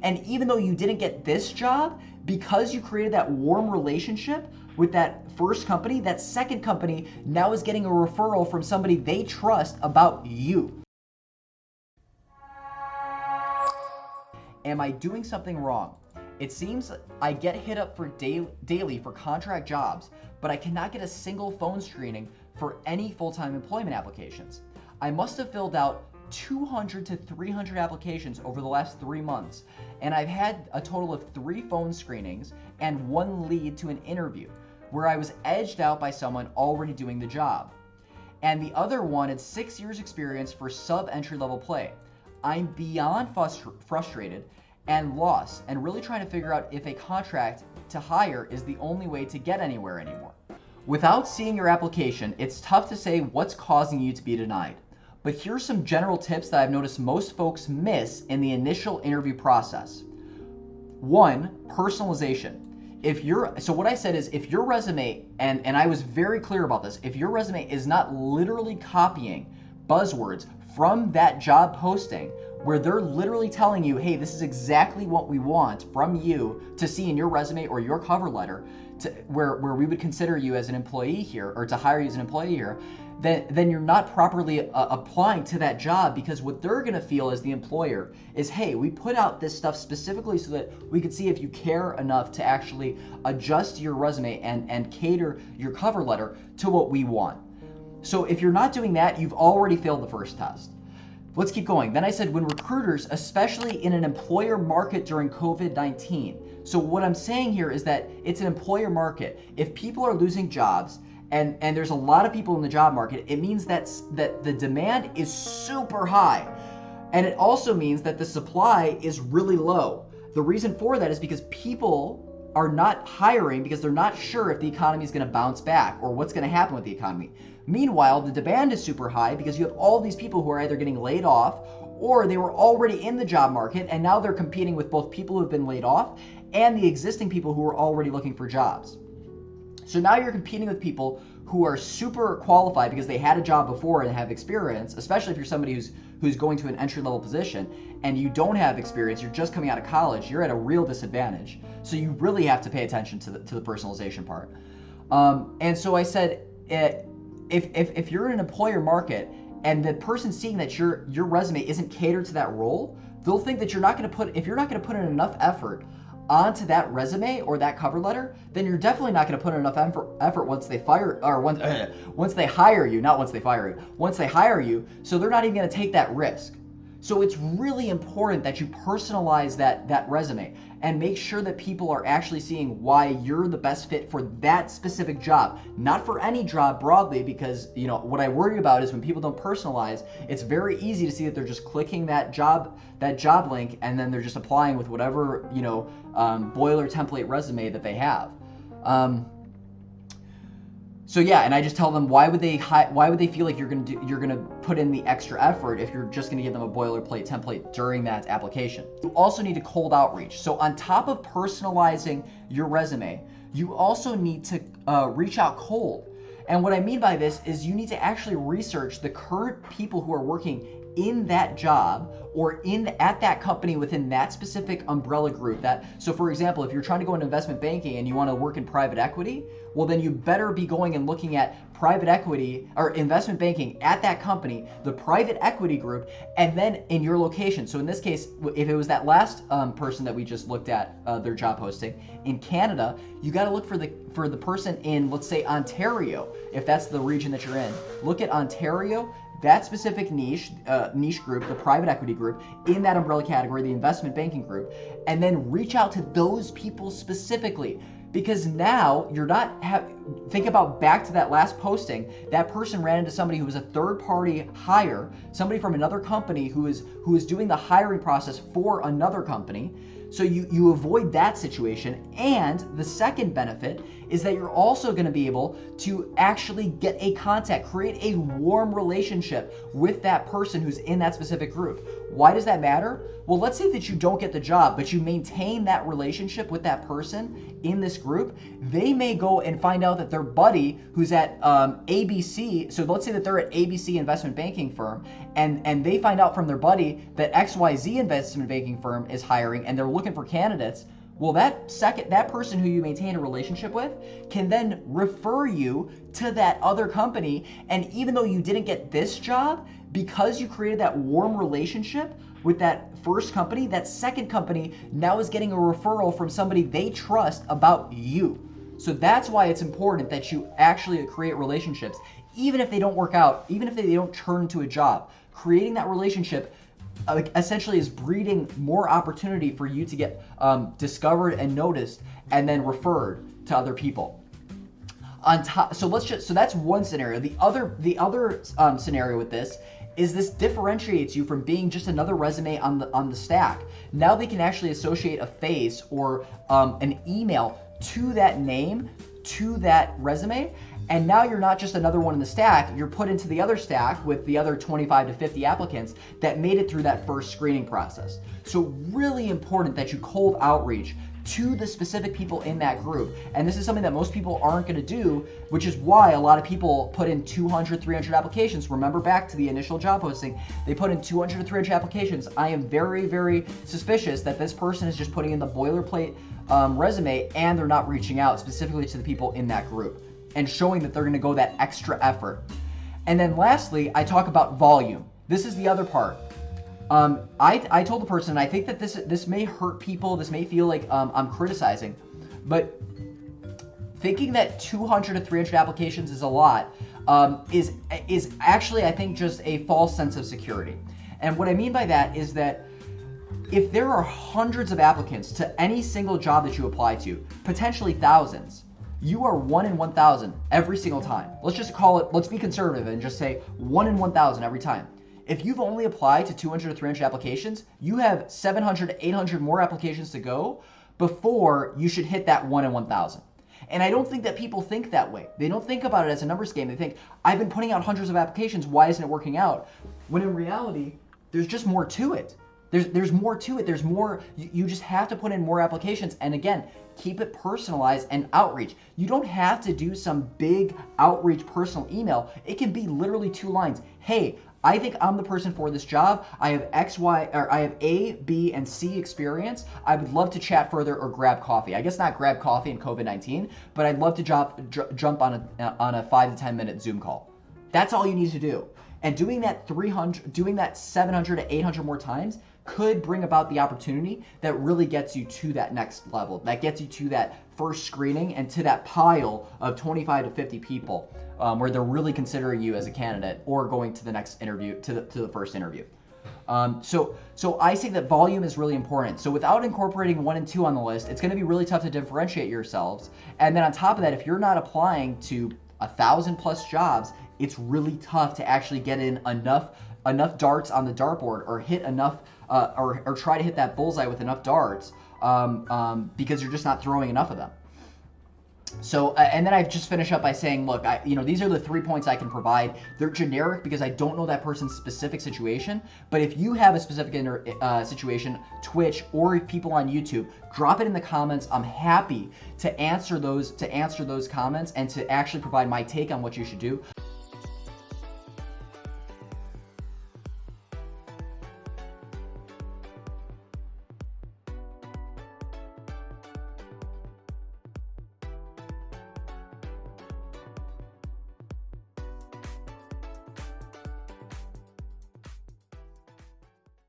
And even though you didn't get this job, because you created that warm relationship with that first company, that second company now is getting a referral from somebody they trust about you. Am I doing something wrong? It seems I get hit up for daily for contract jobs, but I cannot get a single phone screening for any full-time employment applications. I must have filled out 200 to 300 applications over the last 3 months, and I've had a total of 3 phone screenings and 1 lead to an interview where I was edged out by someone already doing the job. And the other wanted 6 years experience for sub-entry level play. I'm beyond frustrated and lost and really trying to figure out if a contract to hire is the only way to get anywhere anymore. Without seeing your application, it's tough to say what's causing you to be denied. But here's some general tips that I've noticed most folks miss in the initial interview process. 1, personalization. So what I said is, if your resume, and I was very clear about this, if your resume is not literally copying buzzwords from that job posting, where they're literally telling you, hey, this is exactly what we want from you to see in your resume or your cover letter, where we would consider you as an employee here, or to hire you as an employee here, then you're not properly applying to that job, because what they're gonna feel as the employer is, hey, we put out this stuff specifically so that we could see if you care enough to actually adjust your resume and cater your cover letter to what we want. So if you're not doing that, you've already failed the first test. Let's keep going. Then I said, when recruiters, especially in an employer market during COVID-19. So what I'm saying here is that it's an employer market. If people are losing jobs and there's a lot of people in the job market, it means that the demand is super high. And it also means that the supply is really low. The reason for that is because people are not hiring because they're not sure if the economy is going to bounce back or what's going to happen with the economy. Meanwhile, the demand is super high because you have all these people who are either getting laid off, or they were already in the job market and now they're competing with both people who have been laid off and the existing people who are already looking for jobs. So now you're competing with people who are super qualified because they had a job before and have experience, especially if you're somebody who's going to an entry-level position and you don't have experience, you're just coming out of college, you're at a real disadvantage. So you really have to pay attention to the personalization part. And so I said, if you're in an employer market and the person seeing that your resume isn't catered to that role, they'll think that if you're not going to put in enough effort onto that resume or that cover letter, then you're definitely not going to put in enough effort once they once they hire you, not once they fire you, once they hire you. So they're not even going to take that risk. So it's really important that you personalize that resume and make sure that people are actually seeing why you're the best fit for that specific job, not for any job broadly, because what I worry about is when people don't personalize, it's very easy to see that they're just clicking that job link and then they're just applying with whatever boiler template resume that they have. So yeah, and I just tell them, why would they feel like you're gonna put in the extra effort if you're just gonna give them a boilerplate template during that application? You also need to cold outreach. So on top of personalizing your resume, you also need to reach out cold. And what I mean by this is you need to actually research the current people who are working in that job or at that company within that specific umbrella group. So for example, if you're trying to go into investment banking and you want to work in private equity, well then you better be going and looking at private equity or investment banking at that company, the private equity group, and then in your location. So in this case, if it was that last person that we just looked at, their job posting in Canada, you got to look for the person in, let's say, Ontario. If that's the region that you're in, look at Ontario, that specific niche group, the private equity group, in that umbrella category, the investment banking group, and then reach out to those people specifically. Because now you're not think about back to that last posting, that person ran into somebody who was a third-party hire, somebody from another company who is doing the hiring process for another company. So you avoid that situation. And the second benefit is that you're also going to be able to actually get a contact, create a warm relationship with that person who's in that specific group. Why does that matter? Well, let's say that you don't get the job, but you maintain that relationship with that person in this group. They may go and find out that their buddy who's at ABC, so let's say that they're at ABC investment banking firm, and they find out from their buddy that XYZ investment banking firm is hiring and they're looking for candidates. Well, that person who you maintain a relationship with can then refer you to that other company. And even though you didn't get this job, because you created that warm relationship with that first company, that second company now is getting a referral from somebody they trust about you. So that's why it's important that you actually create relationships, even if they don't work out, even if they don't turn into a job. Creating that relationship essentially is breeding more opportunity for you to get discovered and noticed and then referred to other people. On top, so that's one scenario. The other scenario with this is this differentiates you from being just another resume on the stack. Now they can actually associate a face or an email to that name, to that resume. And now you're not just another one in the stack, you're put into the other stack with the other 25 to 50 applicants that made it through that first screening process. So really important that you cold outreach to the specific people in that group. And this is something that most people aren't gonna do, which is why a lot of people put in 200, 300 applications. Remember back to the initial job posting, they put in 200 to 300 applications. I am very, very suspicious that this person is just putting in the boilerplate resume and they're not reaching out specifically to the people in that group and showing that they're gonna go that extra effort. And then lastly, I talk about volume. This is the other part. I told the person, and I think that this may hurt people, this may feel like I'm criticizing, but thinking that 200 to 300 applications is a lot is actually, I think, just a false sense of security. And what I mean by that is that if there are hundreds of applicants to any single job that you apply to, potentially thousands, you are 1 in 1,000 every single time. Let's just call it, let's be conservative and just say 1 in 1,000 every time. If you've only applied to 200 to 300 applications, you have 700 to 800 more applications to go before you should hit that 1 in 1,000. And I don't think that people think that way. They don't think about it as a numbers game. They think, I've been putting out hundreds of applications, why isn't it working out? When in reality, there's just more to it. There's more to it. There's more, you just have to put in more applications. And again, keep it personalized and outreach. You don't have to do some big outreach personal email. It can be literally 2 lines. Hey, I think I'm the person for this job. I have I have A, B, and C experience. I would love to chat further or grab coffee. I guess not grab coffee in COVID-19, but I'd love to jump on a 5 to 10 minute Zoom call. That's all you need to do. And doing that 700 to 800 more times could bring about the opportunity that really gets you to that next level, that gets you to that first screening and to that pile of 25 to 50 people where they're really considering you as a candidate or going to the next interview, to the first interview. So I think that volume is really important. So without incorporating 1 and 2 on the list, it's going to be really tough to differentiate yourselves. And then on top of that, if you're not applying to 1,000 plus jobs, it's really tough to actually get in enough darts on the dartboard or hit enough or try to hit that bullseye with enough darts because you're just not throwing enough of them. So, and then I just finish up by saying, look, these are the 3 points I can provide. They're generic because I don't know that person's specific situation. But if you have a specific situation, Twitch or people on YouTube, drop it in the comments. I'm happy to answer those comments and to actually provide my take on what you should do.